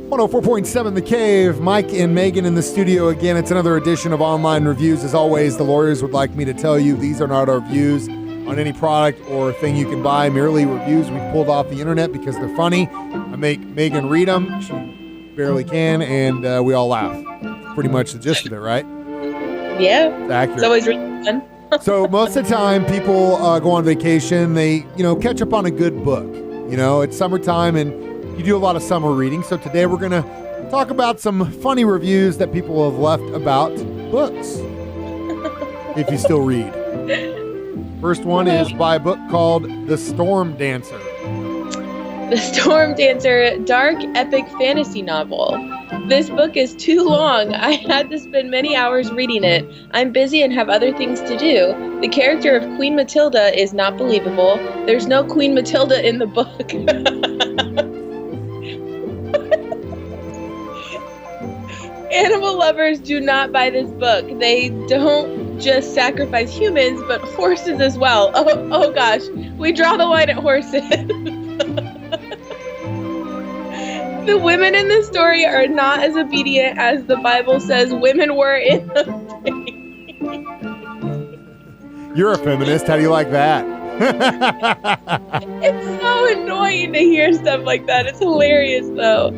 104.7 The Cave. Mike and Megan in the studio again. It's another edition of Online Reviews. As always, the lawyers would like me to tell you these are not our views on any product or thing you can buy, merely reviews we pulled off the internet because they're funny. I make Megan read them. She barely can, and we all laugh. Pretty much the gist of it, right? Yeah. It's accurate. It's always really fun. So most of the time, people go on vacation. They, catch up on a good book. It's summertime, and you do a lot of summer reading. So today we're going to talk about some funny reviews that people have left about books, if you still read. First one is by a book called The Storm Dancer. The Storm Dancer, dark epic fantasy novel. This book is too long. I had to spend many hours reading it. I'm busy and have other things to do. The character of Queen Matilda is not believable. There's no Queen Matilda in the book. Animal lovers do not buy this book. They don't just sacrifice humans, but horses as well. Oh gosh, we draw the line at horses. The women in this story are not as obedient as the Bible says women were in the day. You're a feminist. How do you like that? It's so annoying to hear stuff like that. It's hilarious, though.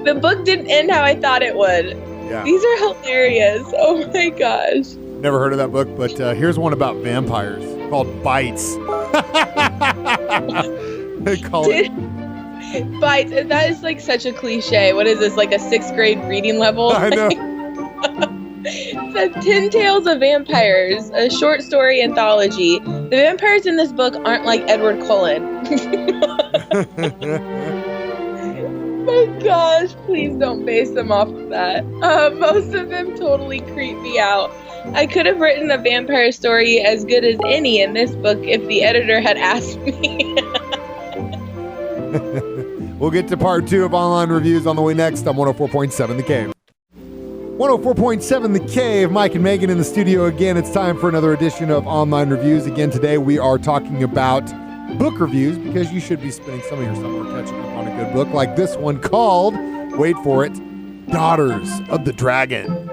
The book didn't end how I thought it would. Yeah. These are hilarious. Oh my gosh. Never heard of that book, but here's one about vampires called Bites. They call it Bites. That is like such a cliche. What is this, like a 6th grade reading level? I know. It says 10 Tales of Vampires, a short story anthology. The vampires in this book aren't like Edward Cullen. Oh gosh, please don't base them off of that. Most of them totally creep me out. I could have written a vampire story as good as any in this book if the editor had asked me. We'll get to part 2 of Online Reviews on the way next on 104.7 The Cave. 104.7 The Cave. Mike and Megan in the studio again. It's time for another edition of Online Reviews. Again, today we are talking about book reviews because you should be spending some of your summer catching up on a good book like this one called, wait for it, Daughters of the Dragon.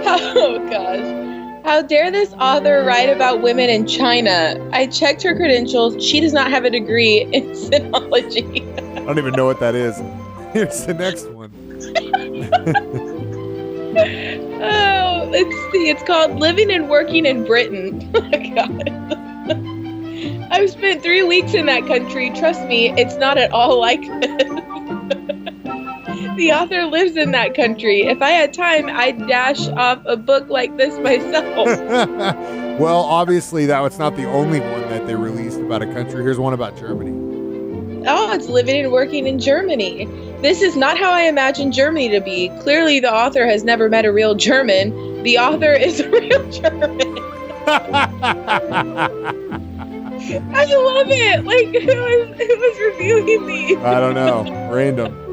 Oh gosh. How dare this author write about women in China? I checked her credentials. She does not have a degree in sinology. I don't even know what that is. Here's the next one. Oh, let's see. It's called Living and Working in Britain. Oh my God. I've spent 3 weeks in that country. Trust me, it's not at all like this. The author lives in that country. If I had time, I'd dash off a book like this myself. Well, obviously, that's not the only one that they released about a country. Here's one about Germany. Oh, it's living and working in Germany. This is not how I imagine Germany to be. Clearly, the author has never met a real German. The author is a real German. I love it. Like, who was reviewing these? I don't know. Random.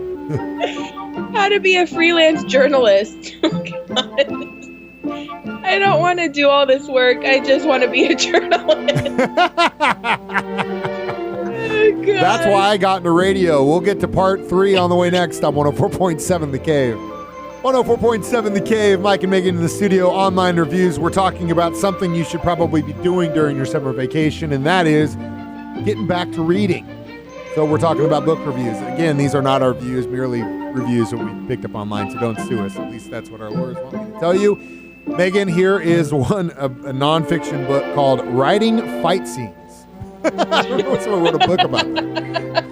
How to be a freelance journalist. Oh, God. I don't want to do all this work. I just want to be a journalist. Oh, that's why I got into radio. We'll get to part 3 on the way next on 104.7 The Cave. 104.7 The Cave. Mike and Megan in the studio. Online Reviews. We're talking about something you should probably be doing during your summer vacation, and that is getting back to reading. So we're talking about book reviews. Again, these are not our views, merely reviews that we picked up online, so don't sue us. At least that's what our lawyers want me to tell you. Megan, here is a nonfiction book called Writing Fight Scenes. Someone wrote a book about that.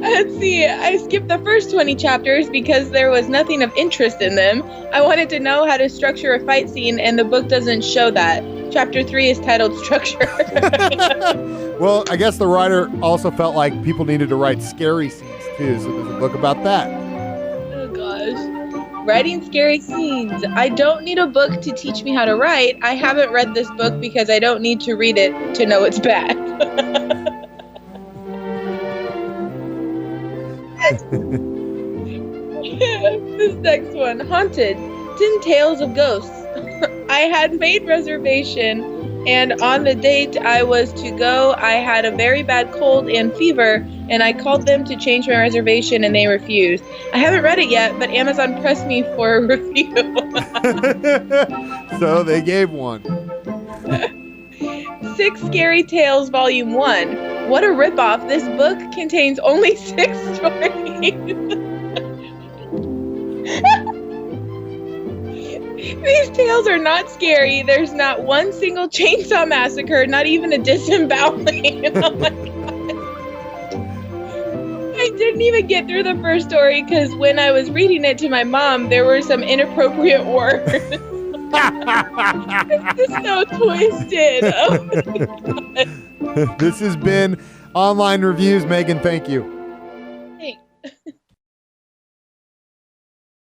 Let's see. I skipped the first 20 chapters because there was nothing of interest in them. I wanted to know how to structure a fight scene, and the book doesn't show that. Chapter 3 is titled Structure. Well, I guess the writer also felt like people needed to write scary scenes too, so there's a book about that. Oh gosh. Writing scary scenes. I don't need a book to teach me how to write. I haven't read this book because I don't need to read it to know it's bad. This next one, Haunted, 10 Tales of Ghosts. I had made reservation And on the date I was to go, I had a very bad cold and fever, and I called them to change my reservation, and they refused. I haven't read it yet, but Amazon pressed me for a review. So they gave one. 6 Scary Tales Volume 1. What a ripoff. This book contains only 6 stories. These tales are not scary. There's not one single chainsaw massacre, not even a disemboweling. Oh my God. I didn't even get through the first story because when I was reading it to my mom, there were some inappropriate words. This is so twisted. Oh my God. This has been Online Reviews. Megan, thank you.